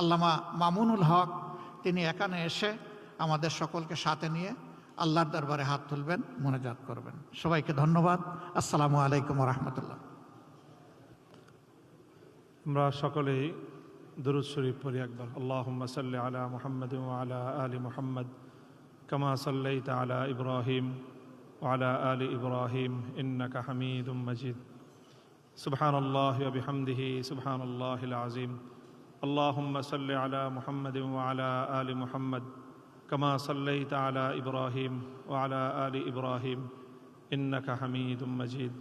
আল্লামা মামুনুল হক তিনি এখানে এসে আমাদের সকলকে সাথে নিয়ে আল্লাহর দরবারে হাত তুলবেন, মোনাজাত করবেন। সবাইকে ধন্যবাদ। আসসালামু আলাইকুম ওয়া রাহমাতুল্লাহ। আমরা সকলেই দুরূদ শরীফ পড়ি একবার। আল্লাহুম্মা সাল্লি আলা মুহাম্মাদিন ওয়া আলা আলি মুহাম্মাদ কামা সাল্লাইতা আলা ইব্রাহিম ওয়া আলা আলি ইব্রাহিম ইন্নাকা হামিদুম মাজিদ। সুবহানাল্লাহি ওয়া বিহামদিহি সুবহানাল্লাহিল আযীম। আল্লাহুম্মা সাল্লি আলা মুহাম্মাদিন ওয়া আলা আলি মুহাম্মাদ কামা সাল্লাইতা আলা ইব্রাহিম ওয়া আলা আলি ইব্রাহিম ইন্নাকা হামিদুম মাজিদ।